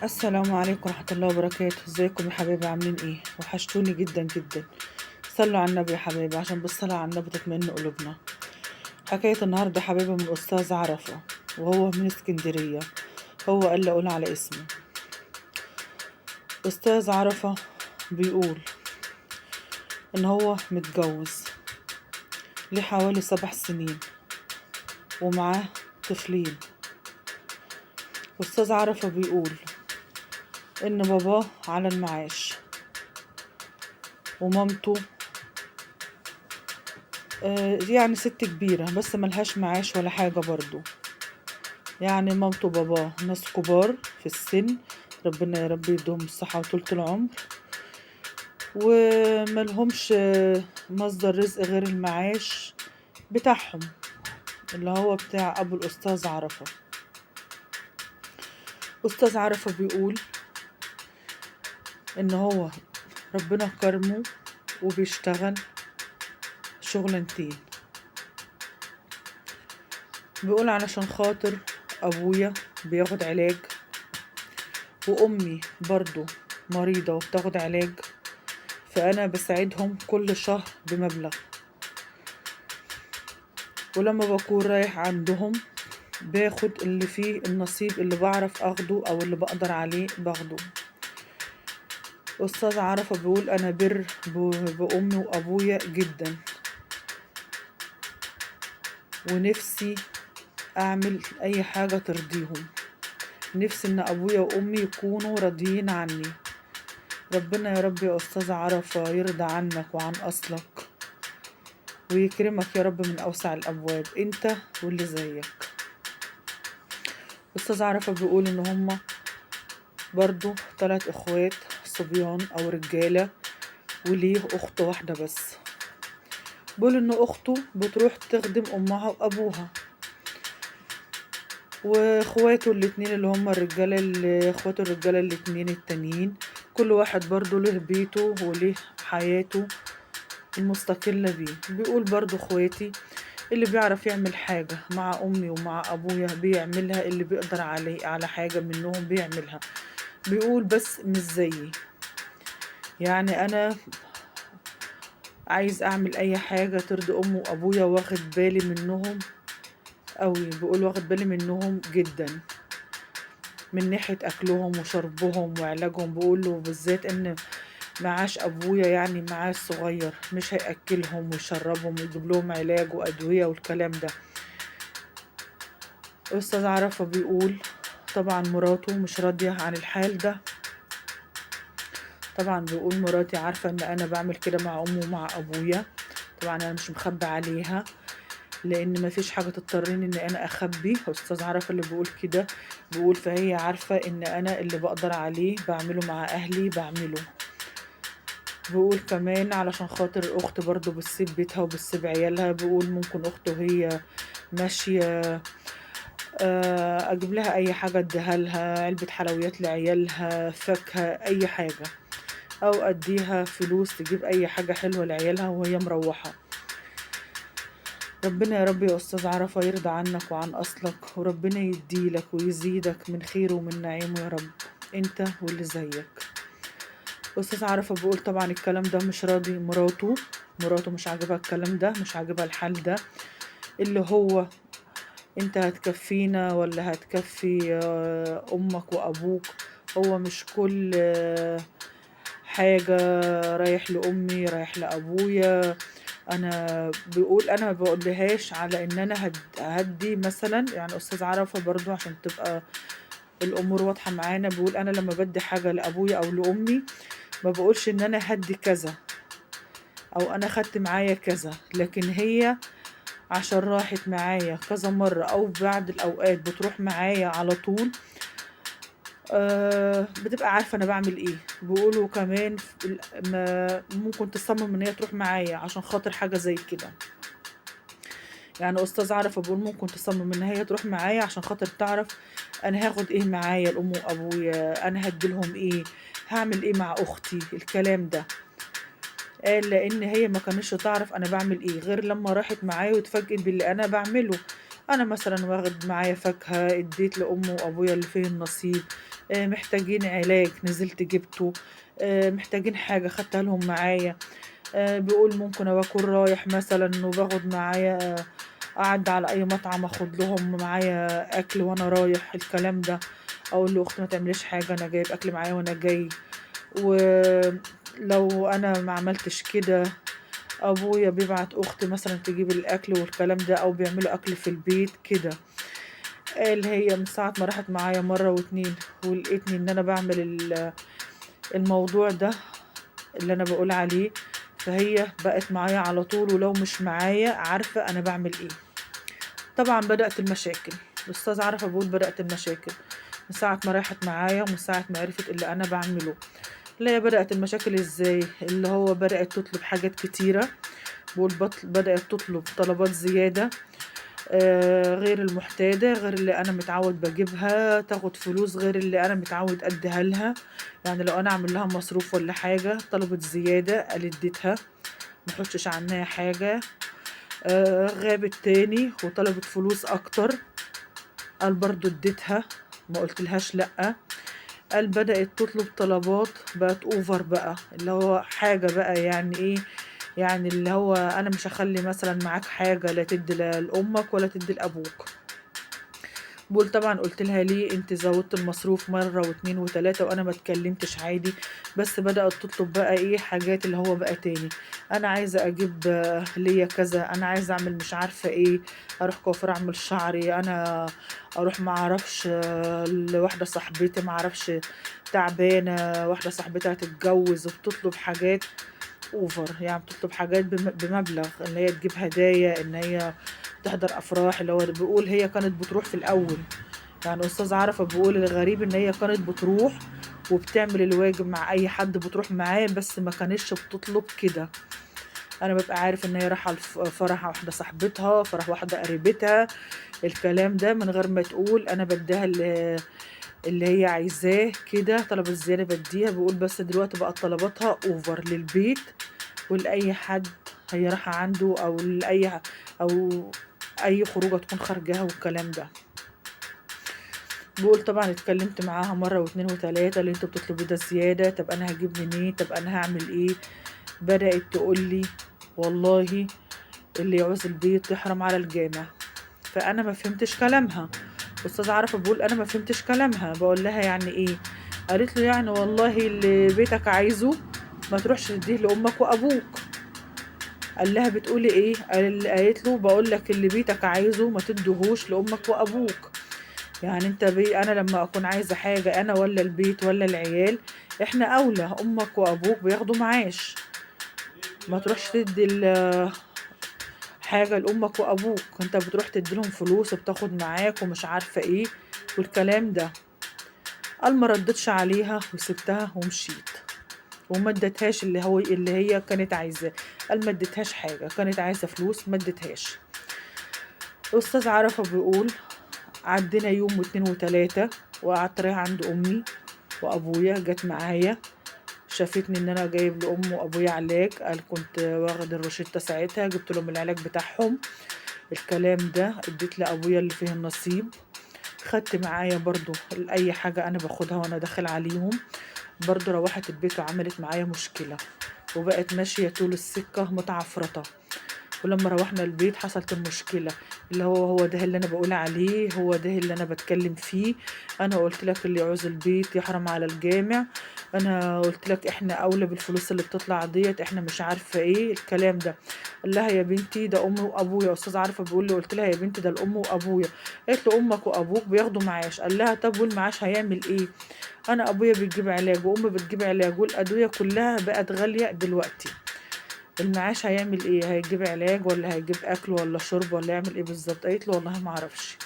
السلام عليكم ورحمة الله وبركاته. ازيكم يا حبايبي؟ عاملين ايه؟ وحشتوني جدا جدا. صلوا على النبي يا حبايبي، عشان بالصلاة على النبي تطمئن قلوبنا. حكاية النهاردة يا حبايبي من أستاذ عرفة، وهو من اسكندرية. هو قال لي أقول على اسمه. أستاذ عرفة بيقول إن هو متجوز ليه حوالي 7 سنين ومعاه طفلين. أستاذ عرفة بيقول إن باباه على المعاش ومامته يعني ست كبيرة بس ملهاش معاش ولا حاجة برضو. يعني مامته وباباه ناس كبار في السن، ربنا يا رب يديهم الصحة وطولة العمر، وملهمش مصدر رزق غير المعاش بتاعهم اللي هو بتاع أبو الأستاذ عرفة. أستاذ عرفة بيقول إن هو ربنا كرمه وبيشتغل شغلانتين. بيقول علشان خاطر أبويا بياخد علاج، وأمي برضو مريضة وبتاخد علاج، فأنا بساعدهم كل شهر بمبلغ، ولما بكون رايح عندهم باخد اللي فيه النصيب اللي بعرف اخده او اللي بقدر عليه باخده. استاذ عرفة بيقول انا بر بامي وابويا جدا، ونفسي اعمل اي حاجة ترضيهم. نفسي ان ابويا وامي يكونوا راضيين عني. ربنا يا رب يا استاذ عرفة يرضى عنك وعن اصلك ويكرمك يا رب من اوسع الابواب، انت واللي زيك. استاذ عرفة بيقول ان هما برضو 3 اخوات صبيان او رجالة، وليه اخت واحدة بس. بيقول ان اخته بتروح تخدم امها وابوها، واخواته الاتنين اللي هما الرجالة اخواته الرجالة الاتنين التانيين كل واحد برضو له بيته وليه حياته المستقلة بيه. بيقول برضو اخواتي اللي بيعرف يعمل حاجة مع امي ومع ابويا بيعملها، اللي بيقدر عليه على حاجة منهم بيعملها. بيقول بس مش زيي، يعني انا عايز اعمل اي حاجة ترضي امي وابويا واخد بالي منهم قوي. بيقول واخد بالي منهم جدا من ناحية اكلهم وشربهم وعلاجهم. بيقول له بالذات ان معاش ابويا يعني معاش صغير مش هياكلهم ويشربهم ويجيب لهم علاج وادوية والكلام ده. استاذ عرفة بيقول طبعا مراته مش راضية عن الحال ده. طبعا بيقول مراتي عارفة ان انا بعمل كده مع امي ومع ابويا، طبعا انا مش مخبي عليها لان مفيش حاجة تضطرني ان انا اخبي. استاذ عرفة اللي بيقول كده بيقول فهي عارفة ان انا اللي بقدر عليه بعمله مع اهلي بعمله. بيقول كمان علشان خاطر الاخت برضو بتسيب بيتها وبتسيب عيالها. بيقول ممكن اخته هي ماشية اجيب لها اي حاجة اديها لها، علبة حلويات لعيالها، فاكهة، اي حاجة، او اديها فلوس تجيب اي حاجة حلوة لعيالها وهي مروحة. ربنا يا رب يا استاذ عرفة يرضى عنك وعن اصلك، وربنا يديلك ويزيدك من خيره ومن نعيمه يا رب، انت واللي زيك. استاذ عرفة بيقول طبعا الكلام ده مش راضي مراته مش عاجبها الكلام ده، مش عاجبها الحال ده، اللي هو انت هتكفينا ولا هتكفي امك وابوك؟ هو مش كل حاجة رايح لأمي رايح لأبويا. أنا بيقول أنا ما بقولهاش على إن أنا هدي مثلا، يعني أستاذ عرفة برضو عشان تبقى الأمور واضحة معانا. بيقول أنا لما بدي حاجة لأبويا أو لأمي ما بقولش إن أنا هدي كذا أو أنا خدت معايا كذا، لكن هي عشان راحت معايا كذا مرة أو بعد الأوقات بتروح معايا على طول بتبقى عارفة أنا بعمل إيه. بيقولوا كمان ما ممكن تصمم إن هي تروح معايا عشان خاطر حاجة زي كده. يعني أستاذ عرفة بيقول ممكن تصمم إن هي تروح معايا عشان خاطر تعرف أنا هاخد إيه معايا الأم وأبويا، أنا هديلهم إيه، هعمل إيه مع أختي، الكلام ده. قال لأن هي ما كانتش تعرف أنا بعمل إيه غير لما راحت معايا واتفاجئت باللي أنا بعمله. أنا مثلًا واخد معايا فاكهة ادّيت لأمي وأبويا اللي فيه النصيب، محتاجين علاج نزلت جِبته، محتاجين حاجة خدتها لهم معايا، بيقول ممكن أبقى أكون رايح مثلًا وباخد معايا أعدّي على أي مطعم آخد لهم معايا أكل وأنا رايح، الكلام ده. أقول لأختي ما تعمليش حاجة أنا جايب أكل معايا وأنا جاي، ولو أنا ما عملتش كده أبويا بيبعت أختي مثلًا تجيب الأكل والكلام ده، أو بيعملوا أكل في البيت كده. اللي هي من ساعة ما راحت معايا مرّة و2 ولقيتني إن أنا باعمل الموضوع ده اللي أنا باقول عليه، فهي بقت معايا على طول ولو مش معايا عارفة أنا باعمل إيه. طبعًا بدأت المشاكل، الأستاذة عارفة باقول بدأت المشاكل، من ساعة ما راحت معايا ومن ساعة ما عرفت اللي أنا باعمله. اللي هي بدأت المشاكل إزاي، اللي هو بدأت تطلب حاجات كتيرة، باقول بدأت تطلب طلبات زيادة غير المُعتادة، غير اللي أنا متعوّد باجيبها، تاخد فلوس غير اللي أنا متعوّد أدّيها لها، يعني لو أنا أعمل لها مصروف والّا حاجة طلبت زيادة قال ادّيتها، ما احوشش عنّها حاجة، غابت تاني وطلبت فلوس أكتر، قال برضه ادّيتها، ما قُلتلهاش لأ، قال بدأت تطلب طلبات بقت over بقى، اللي هو حاجة بقى يعني إيه، يعني اللي هو أنا مش هاخلّي مثلًا معاك حاجة لا تدّي لا لأمك ولا تدّي لأبوك. باقول طبعًا قُلت لها ليه أنتِ زوّدتِ المصروف مرّة و2 و3 وأنا ما اتكلمتش عادي، بس بدأت تطلب بقى إيه، حاجات اللي هو بقى تاني، أنا عايزة أجيب ليّا كذا، أنا عايزة أعمل مش عارفة إيه، أروح كوافير أعمل شعري، أنا أروح ما أعرفش لواحدة صاحبتي ما أعرفش تعبانة، واحدة صاحبتي هتتجوّز وبتطلب حاجات over، يعني بتطلب حاجات بمبلغ، إن هي تجيب هدايا، إن هي تحضر أفراح، اللي هو بيقول هي كانت بتروح في الأول، يعني أستاذ عرفة بيقول الغريب إن هي كانت بتروح وبتعمل الواجب مع أي حد بتروح معاه، بس ما كانتش بتطلب كده، أنا بابقى عارف إن هي رايحة فرح واحدة صاحبتها، فرح واحدة قريبتها، الكلام ده من غير ما تقول أنا بادّيها اللي هي عايزاه كده، طلبات زيادة بادّيها، بيقول بس دلوقتي بقت طلباتها over للبيت ولأي حد هي رايحة عنده أو أو أي خروجة تكون خارجاها والكلام ده. باقول طبعًا اتكلمت معاها مرّة و2 و3 اللي أنتِ بتطلبيه ده زيادة، طب أنا هاجيب منين، طب أنا هاعمل إيه، بدأت تقول لي والله اللي يعوز البيت يحرم على الجامع، فأنا ما فهمتش كلامها، أستاذة عارفة باقول أنا ما فهمتش كلامها، باقول لها يعني إيه، قالت لي يعني والله اللي بيتك عايزه ما تروحش تدّيه لأمك وأبوك. قال لها بتقولي إيه؟ قالت له باقول لك اللي بيتك عايزه ما تدّيهوش لأمك وأبوك، يعني أنت أنا لمّا أكون عايزة حاجة أنا والّا البيت والّا العيال، إحنا أولى، أمك وأبوك بياخدوا معاش، ما تروحش تدّي حاجة لأمك وأبوك، أنت بتروح تدّي لهم فلوس وبتاخد معاك ومش عارفة إيه والكلام ده. قال ما ردّيتش عليها وسِبتها ومشيت، وما ادّيتهاش اللي هي كانت عايزاه، قال ما ادّيتهاش حاجة، كانت عايزة فلوس ما ادّيتهاش. أستاذ عرفة بيقول عدّينا يوم و2 و3 وقعدت رايحة عند أمي وأبويا، جات معايا شافتني إن أنا جايب لأمي وأبويا علاج، قال كنت واخد الروشتة ساعتها، جِبت لهم العلاج بتاعهم، الكلام ده، ادّيت لأبويا اللي فيه النصيب، خدت معايا برضه أي حاجة أنا باخدها وأنا داخل عليهم، برضه روّحت البيت وعملت معايا مشكلة، وبقت ماشية طول السكة متعفرطة. ولمّا روّحنا البيت حصلت المشكلة، اللي هو ده اللي أنا باقول عليه، هو ده اللي أنا باتكلّم فيه، أنا قُلت لك اللي يعوز البيت يحرم على الجامع، أنا قُلت لك إحنا أولى بالفلوس اللي بتطلع ديّة، إحنا مش عارفة إيه، الكلام ده. قال لها يا بنتي ده أمي وأبويا، أستاذة عارفة بيقول لي قُلت لها يا بنتي ده الأم وأبويا، قالت له أمك وأبوك بياخدوا معاش، قال لها طَب والمعاش هيعمل إيه؟ أنا أبويا بيجيب علاج وأمي بتجيب علاج والأدوية كلّها بقت غالية دلوقتي. المعاش هيعمل إيه، هيجيب علاج والّا هيجيب أكل والّا شُرب والّا يعمل إيه بالضبط؟ قالت له والله ما أعرفش،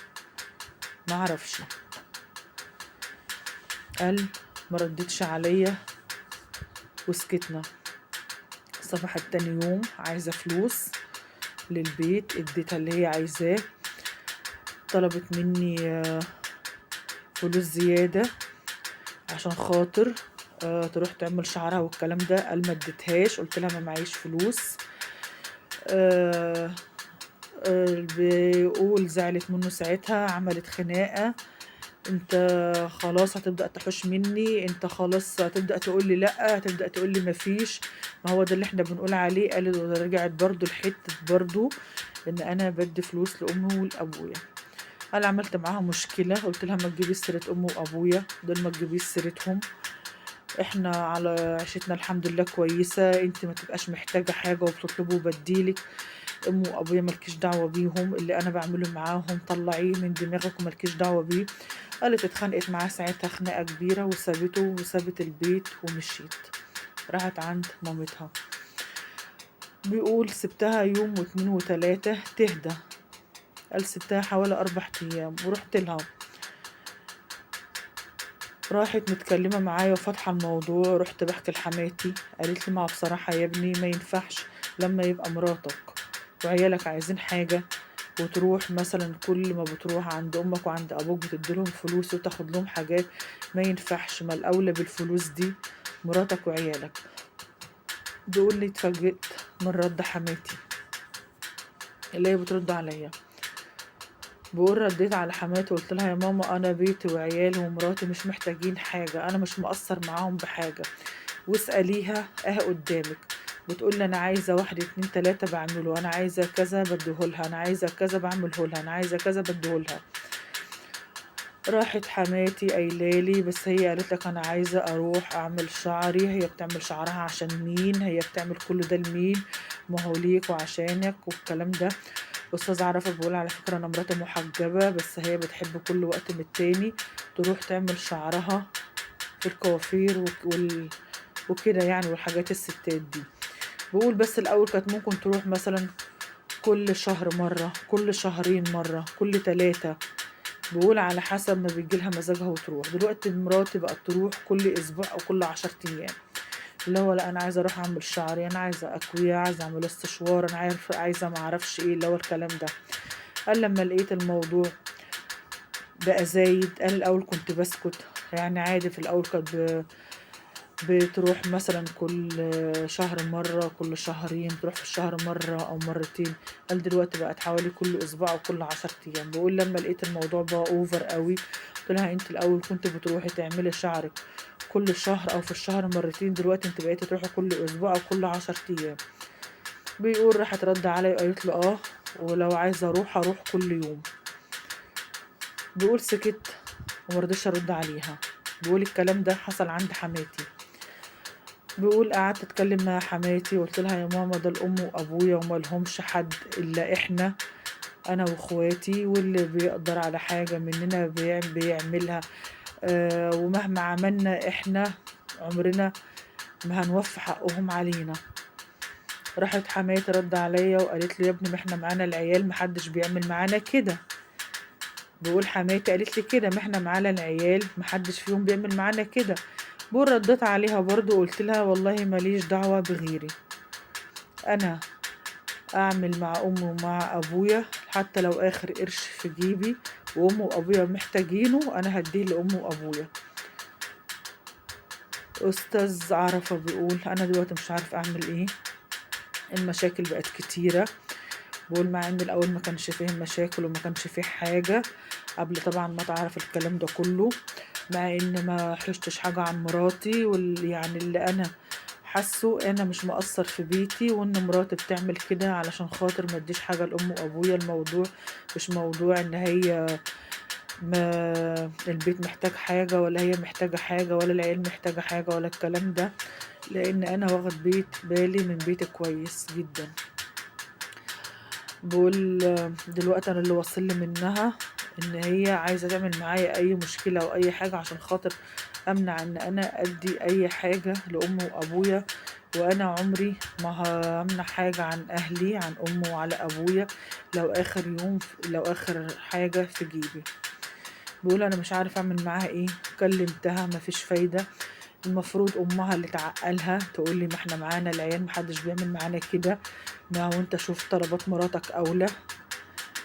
ما أعرفش، قال ما ردِّتش عليَّ وسكتنا، صبحت تاني يوم عايزة فلوس للبيت، اديتها اللي هي عايزاه، طلبت منّي فلوس زيادة عشان خاطر تروح تعمل شعرها والكلام ده، قال ما اديتهاش، قُلت لها ما معييش فلوس، آآ بيقول زعلت منه ساعتها، عملت خناقة، انت خلاص هتبدأ تحوش مني، انت خلاص هتبدأ تقول لي لأ، هتبدأ تقول لي مفيش، ما هو ده اللي احنا بنقول عليه. قالت ورجعت برضو لحتة برضو ان انا بدي فلوس لأمي ولأبويا. انا عملت معاها مشكلة، قلت لها ما تجيبيش سيرة امي وابويا دول، ما تجيبيش سيرتهم، احنا على عيشتنا الحمد لله كويسة، انت ما تبقاش محتاجة حاجة وبتطلبه وبديلك، امي وابويا مالكيش دعوة بيهم، اللي انا بعمله معاهم طلعيه من دماغك ومالكيش دعوة بيه. قالت اتخانقت معاه ساعتها خناقة كبيرة وسابته وسابت البيت ومشيت، راحت عند مامتها. بيقول سبتها يوم واتنين وتلاتة تهدى، قال سبتها حوالي 4 أيام ورحت لها، راحت متكلمة معايا وفاتحة الموضوع، رحت بحكي لحماتي، قالت لي ما بصراحة يا ابني ما ينفعش لما يبقى مراتك وعيالك عايزين حاجة وتروح مثلا كل ما بتروح عند امك وعند ابوك بتديلهم فلوس وتاخد لهم حاجات، ما ينفعش، ما الاولى بالفلوس دي مراتك وعيالك. بيقول لي اتفاجئت من رد حماتي اللي هي بترد عليا. بقول رديت على حماتي وقلت لها يا ماما انا بيتي وعيالي ومراتي مش محتاجين حاجة، انا مش مقصر معاهم بحاجة، واسأليها اهي قدامك، بتقول لي انا عايزة 1 2 3 بعمله، انا عايزة كذا بديهولها، انا عايزة كذا بعملهولها، انا عايزة كذا بديهولها. راحت حماتي قايلالي بس هي قالت لك انا عايزة اروح اعمل شعري، هي بتعمل شعرها عشان مين؟ هي بتعمل كل ده لمين؟ ما هو ليك وعشانك والكلام ده. استاذ عرفة بيقول على فكرة انا مراتي محجبة بس هي بتحب كل وقت من التاني تروح تعمل شعرها في الكوافير وكده يعني، والحاجات الستات دي. بقول بس الاول كانت ممكن تروح مثلا كل شهر مرة، كل شهرين مرة، كل 3، بقول على حسب ما بيجيلها مزاجها وتروح. دلوقتي مراتي بقت تروح كل اسبوع او كل 10 ايام، اللي هو لا انا عايزه اروح اعمل شعري، انا عايزه اكويه، عايزه اعمل استشوار، انا عايزه ما اعرفش ايه اللي هو الكلام ده. قال لما لقيت الموضوع بقى زايد، قال الاول كنت بسكت يعني عادي، في الاول كانت بتروح مثلا كل شهر مرة، كل شهرين تروح في الشهر مرة أو مرتين، قال دلوقتي بقت حوالي كل أسبوع أو كل 10 أيام. بقول لما لقيت الموضوع بقى أوفر قوي، قلت لها أنت الأول كنت بتروحي تعملي شعرك كل شهر أو في الشهر مرتين، دلوقتي أنت بقيتي تروحي كل أسبوع أو كل 10 أيام. بيقول راحت رد عليا وقالت له ولو عايزة أروح أروح كل يوم. بيقول سكت ومرضيش أرد عليها. بيقول الكلام ده حصل عند حماتي. بيقول قعدت اتكلم مع حماتي وقلت لها يا ماما ده الام وابويا وما لهمش حد الا احنا، انا واخواتي، واللي بيقدر على حاجة مننا بيعملها، ومهما عملنا احنا عمرنا ما هنوفي حقهم علينا. راحت حماتي رد عليا وقالت له يا ابني ما احنا معانا العيال محدش بيعمل معانا كده. بقول حماتي قالت لي كده، ما احنا معانا العيال محدش فيهم بيعمل معانا كده. بقول رديت عليها برضو قلت لها والله ماليش دعوة بغيري، انا اعمل مع امي ومع ابويا حتى لو اخر قرش في جيبي وامي وابويا محتاجينه انا هديه لامي وابويا. استاذ عرفة بيقول انا دلوقتي مش عارف اعمل ايه، المشاكل بقت كتيرة. بقول مع ان الاول ما كانش فيه مشاكل وما كانش فيه حاجة قبل طبعا ما تعرف الكلام ده كله، مع ان ما حشتش حاجة عن مراتي، يعني اللي انا حسوا انا مش مقصر في بيتي، وان مراتي بتعمل كده علشان خاطر ما اديش حاجه لام وابويا. الموضوع مش موضوع ان هي ما البيت محتاج حاجه ولا هي محتاجه حاجه ولا العيال محتاجه حاجه ولا الكلام ده، لان انا واخد بالي من بيتي كويس جدا. بقول دلوقتي انا اللي واصل لي منها ان هي عايزه تعمل معايا اي مشكله او اي حاجه عشان خاطر امنع ان انا ادي اي حاجه لامي وابويا، وانا عمري ما همنع حاجه عن اهلي عن امي وعلى ابويا لو اخر حاجه في جيبي. بقول انا مش عارف اعمل معاها ايه، كلمتها مفيش فايده، المفروض امها اللي تعقلها تقول لي ما احنا معانا العيال محدش بيعمل معانا كده، ما هو انت شوف طلبات مراتك اولى.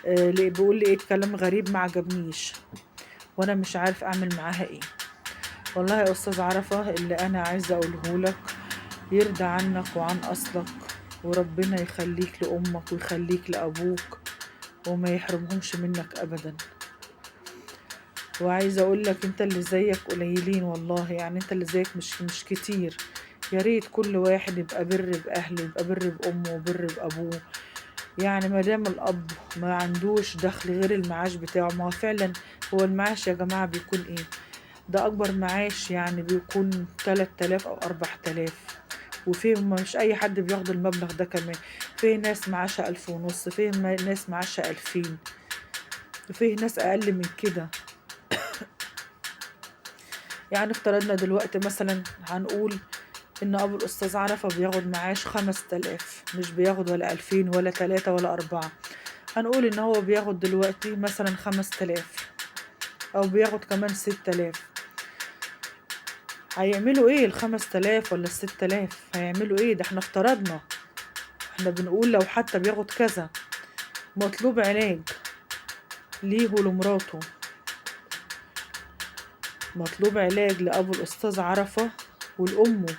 ليه بيقول لي ايه كلام غريب ما عجبنيش وانا مش عارف اعمل معاها ايه. والله يا استاذ عرفة اللي انا عايزه اقوله لك يرضى عنك وعن اصلك، وربنا يخليك لامك ويخليك لابوك وما يحرمهمش منك ابدا. وعايزة اقول لك انت اللي زيك قليلين والله، يعني انت اللي زيك مش كتير. يا ريت كل واحد يبقى بر باهله، يبقى بر بامه وبر بابوه. يعني ما دام الاب ما عندوش دخل غير المعاش بتاعه، ما هو فعلا هو المعاش يا جماعة بيكون ايه؟ ده اكبر معاش يعني بيكون 3000 او 4000. وفي مش اي حد بياخد المبلغ ده كمان. في ناس معاشها 1500، في ناس معاشها 2000، وفي ناس اقل من كده. يعني افترضنا دلوقتي مثلا هنقول ان ابو الاستاذ عرفة بياخد معاش 5000، مش بياخد ولا 2000 ولا 3 ولا 4. هنقول ان هو بياخد دلوقتي مثلا 5000، او بياخد كمان 6000. هيعملوا ايه ال5000 ولا ال6000؟ هيعملوا ايه؟ ده احنا افترضنا، احنا بنقول لو حتى بياخد كذا. مطلوب علاج ليه ولمراته، مطلوب علاج لأبو الأستاذ عرفة ولأمه،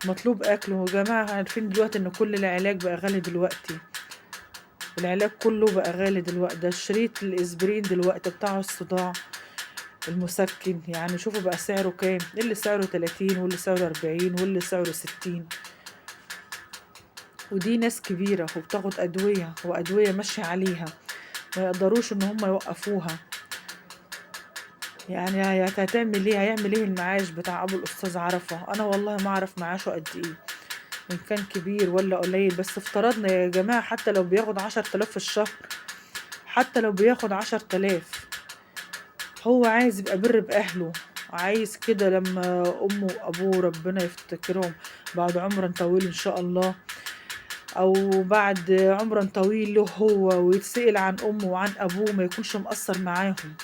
مطلوب أكله. يا جماعة عارفين دلوقتي إن كل العلاج بقى غالي دلوقتي، العلاج كله بقى غالي دلوقتي. ده شريط الإسبرين دلوقتي بتاع الصداع المسكن، يعني شوفوا بقى سعره كام، اللي سعره 30 واللي سعره 40 واللي سعره 60. ودي ناس كبيرة وبتاخد أدوية، وأدوية ماشية عليها، ما يقدروش إن هم يوقفوها. يعني هتعمل ايه؟ هيعمل ايه المعاش بتاع ابو الاستاذ عرفة؟ انا والله ما اعرف معاشه قد ايه، ان كان كبير ولا قليل. بس افترضنا يا جماعة حتى لو بياخد 10000 في الشهر، حتى لو بياخد 10000، هو عايز يبقى بر باهله. عايز كده لما امه وابوه ربنا يفتكرهم بعد عمر طويل ان شاء الله، او بعد عمر طويل له هو، ويتسأل عن امه وعن ابوه، ما يكونش مقصر معاهم.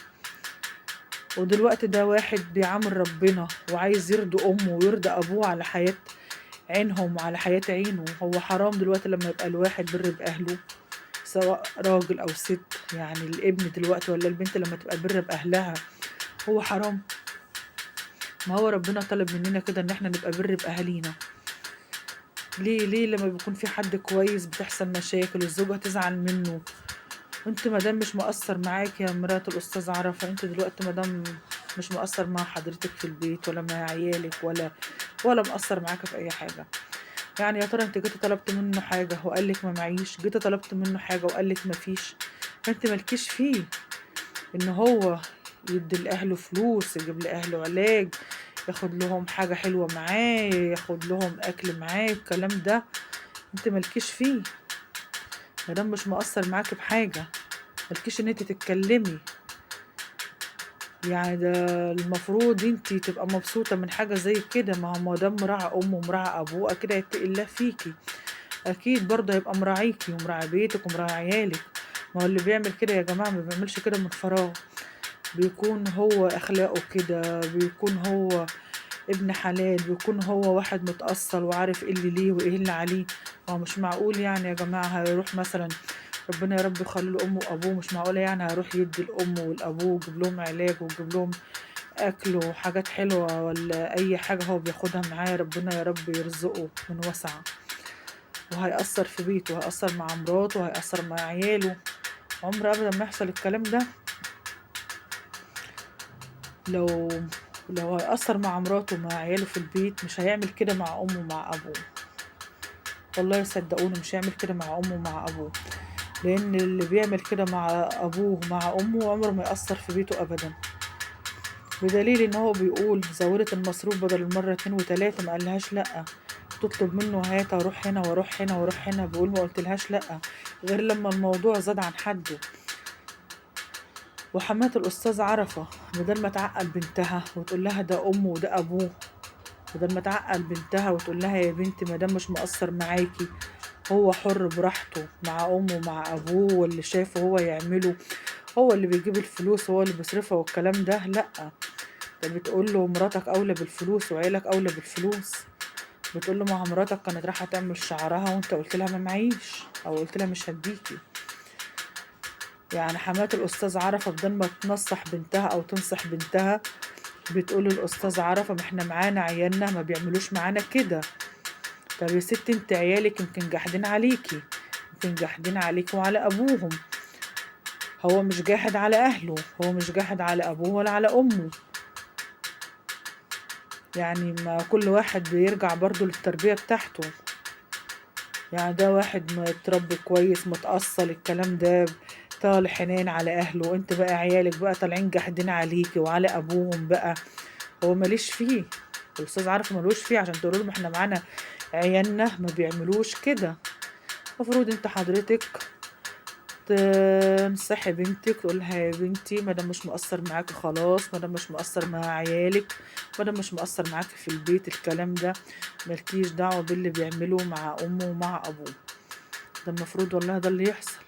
ودلوقتي ده واحد بيعامل ربنا وعايز يرضي امه ويرضي ابوه على حياة عينهم وعلى حياة عينه. هو حرام دلوقتي لما يبقى الواحد بر بأهله، سواء راجل أو ست. يعني الابن دلوقتي ولا البنت لما تبقى بر بأهلها، هو حرام؟ ما هو ربنا طلب مننا كده ان احنا نبقى بر بأهالينا. ليه لما بيكون في حد كويس بتحصل مشاكل والزوجة تزعل منه؟ وانت مادام مش مقصر معاك يا مرات الاستاذ عرفة، انت دلوقتي مادام مش مقصر مع حضرتك في البيت ولا مع عيالك ولا مقصر معاك في اي حاجة. يعني يا ترى انت جيت طلبت منه حاجة وقال لك ما معيش؟ جيت طلبت منه حاجة وقال لك ما فيش؟ فانت مالكيش فيه ان هو يدي لاهله فلوس، يجيب لاهله علاج، ياخد لهم حاجة حلوة معاه، ياخد لهم اكل معاه، الكلام ده انت مالكيش فيه. مادام مش مقصر معاك بحاجة، مالكيش ان انت تتكلمي. يعني ده المفروض انتي تبقى مبسوطة من حاجة زي كده. ما دام مراعي امه ومراعي ابوه، اكيد هيتقي الله فيكي، اكيد برضه هيبقى مراعيكي ومراعي بيتك ومراعي عيالك. ما هو اللي بيعمل كده يا جماعة ما بيعملش كده من فراغ، بيكون هو اخلاقه كده، بيكون هو ابن حلال، بيكون هو واحد متأصل وعارف ايه اللي ليه وايه اللي عليه. هو مش معقول يعني يا جماعة هيروح مثلا، ربنا يا رب يخلي له امه وابوه، مش معقولة يعني هيروح يدي الام والابوه ويجيب لهم علاج ويجيب لهم اكل وحاجات حلوة ولا اي حاجة هو بياخدها معاه؟ ربنا يا رب يرزقه من وسعه، وهيأثر في بيته، وهيأثر مع مراته، وهيأثر مع عياله. عمر ابدا ما يحصل الكلام ده. لو لو هيأثر مع مراته ومع عياله في البيت، مش هيعمل كده مع امه ومع ابوه. والله صدقوني مش هيعمل كده مع امه ومع ابوه، لان اللي بيعمل كده مع ابوه ومع امه عمره ما يأثر في بيته ابدا. بدليل ان هو بيقول زودت المصروف بدل المرة 2 و3، ما قالهاش لأ. تطلب منه هات، اروح هنا واروح هنا واروح هنا، بيقول ما قلتلهاش لأ غير لما الموضوع زاد عن حده. وحماة الأستاذ عرفة بدل ما تعقل بنتها وتقول لها ده أمه وده أبوه، بدل ما تعقل بنتها وتقول لها يا بنتي ما دام مش مقصر معاكي، هو حر براحته مع أمه ومع أبوه، واللي شافه هو يعمله، هو اللي بيجيب الفلوس وهو اللي بيصرفها والكلام ده. لأ، ده بتقول له مراتك أولى بالفلوس وعيالك أولى بالفلوس. بتقول له ما مراتك كانت رايحة تعمل شعرها وانت قلت لها ما معيش، أو قلت لها مش هديكي. يعني حماة الأستاذ عرفة بدل ما تنصح بنتها أو تنصح بنتها، بتقول الأستاذ عرفة ما احنا معانا عيالنا ما بيعملوش معانا كده. طب يا ست انت عيالك يمكن جاحدين عليكي، يمكن جاحدين عليكي وعلى أبوهم، هو مش جاحد على أهله، هو مش جاحد على أبوه ولا على أمه. يعني ما كل واحد بيرجع برضو للتربية بتاعته. يعني ده واحد متربي كويس متأصل الكلام ده، طالع حنين على أهله، وانت بقى عيالك بقى طالعين جاحدين عليكي وعلى أبوهم بقى. هو ماليش فيه، الأستاذ عارف ملوش فيه عشان تقولوا له احنا معانا عيالنا ما بيعملوش كده. المفروض انت حضرتك تنصحي بنتك تقول لها يا بنتي مادام مش مقصر معاكي خلاص، مادام مش مقصر مع عيالك، مادام مش مقصر معاكي في البيت الكلام ده، ملكيش دعوة باللي بيعمله مع أمه ومع أبوه. ده المفروض والله ده اللي يحصل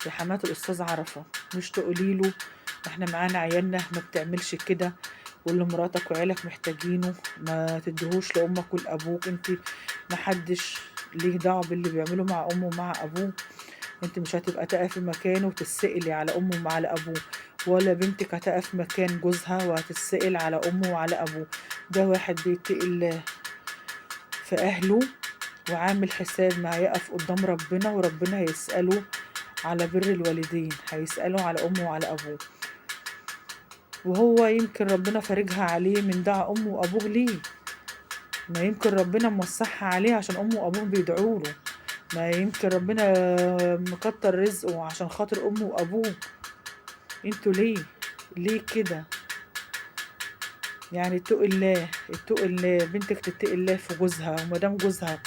يا حماة الأستاذ عرفة. مش تقوليله احنا معانا عيالنا ما بتعملش كده، واللي مراتك وعيالك محتاجينه ما تديهوش لأمك ولأبوك. انت محدش ليه دعوة باللي بيعمله مع أمه ومع أبوه. انت مش هتبقى تقفي مكانه وتتسألي على أمه وعلى أبوه، ولا بنتك هتقف مكان جوزها وهتتسأل على أمه وعلى أبوه. ده واحد بيتقي الله في أهله وعامل حساب ما هيقف قدام ربنا، وربنا هيسأله على بر الوالدين، هيسأله على أمه وعلى أبوه. وهو يمكن ربنا فارجها عليه من دعا أمه وأبوه ليه، ما يمكن ربنا موسعها عليه عشان أمه وأبوه بيدعوا له، ما يمكن ربنا مكتر رزقه عشان خاطر أمه وأبوه. انتوا ليه كده؟ يعني اتقوا الله، اتقوا الله، بنتك تتقي الله في جوزها، ومادام جوزها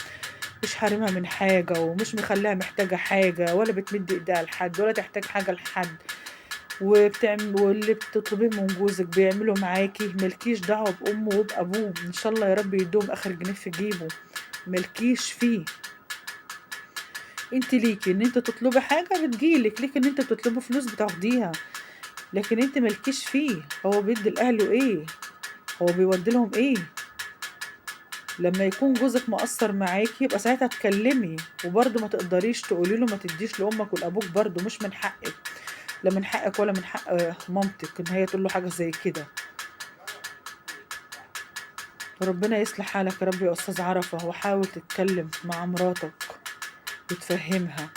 مش حارمها من حاجة ومش مخليها محتاجة حاجة، ولا بتمد ايديها لحد ولا تحتاج حاجة لحد، واللي بتطلبيه من جوزك بيعمله معاكي، ملكيش دعوة بأمه وبأبوه. إن شاء الله يا رب يدوم آخر جنيه في جيبه، ملكيش فيه. انت ليكي ان انت تطلبي حاجة بتجيلك، ليك ان انت بتطلبي فلوس بتاخديها، لكن انت ملكيش فيه. هو بيدي لأهله ايه؟ هو بيودي لهم ايه؟ لما يكون جوزك مقصر معاكي يبقى ساعتها تكلمي، وبرضه ما تقدريش تقولي له ما تديش لامك ولابوك، برضه مش من حقك، لا من حقك ولا من حق مامتك ان هي تقول له حاجه زي كده. ربنا يصلح حالك يا رب يا استاذ عرفه، وحاول تتكلم مع مراتك وتفهمها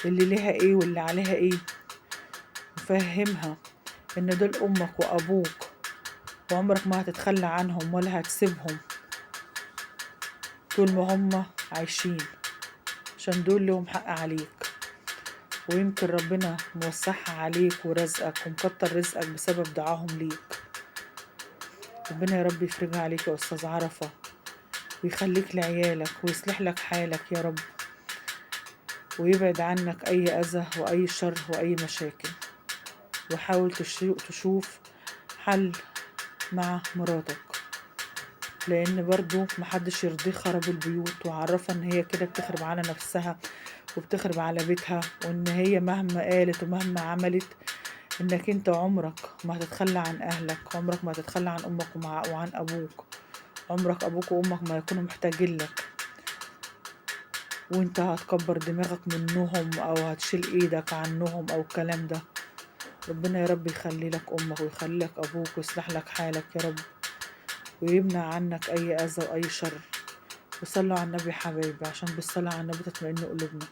اللي ليها ايه واللي عليها ايه، وفهمها ان دول امك وابوك، وعمرك ما هتتخلى عنهم ولا هتسيبهم طول ما هم عايشين، عشان دول لهم حق عليك. ويمكن ربنا موسعها عليك ورزقك ومكتر رزقك بسبب دعاهم ليك. ربنا يا رب يفرجها عليك يا أستاذ عرفة، ويخليك لعيالك ويصلح لك حالك يا رب، ويبعد عنك أي أذى وأي شر وأي مشاكل. وحاول تشوف حل مع مراتك، لأن برضو محدش يرضيه خرب البيوت، وعرفها إن هي كده بتخرب على نفسها وبتخرب على بيتها، وإن هي مهما قالت ومهما عملت انك انت عمرك ما هتتخلى عن اهلك، عمرك ما هتتخلى عن امك وعن ابوك، عمرك ابوك وامك ما يكونوا محتاجين لك، وانت هتكبر دماغك منهم او هتشيل ايدك عنهم او الكلام ده. ربنا يا رب يخلي لك امك ويخلي لك ابوك ويصلح لك حالك يا رب، ويمنع عنك اي اذى واي شر. وصلوا على النبي حبايبي، عشان بالصلاة على النبي تطمئن قلوبنا.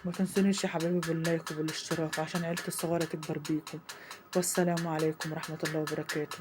ما تنسونيش يا حبايبي باللايك وبالاشتراك عشان عيلتي الصغيرة تكبر بيكم. والسلام عليكم ورحمة الله وبركاته.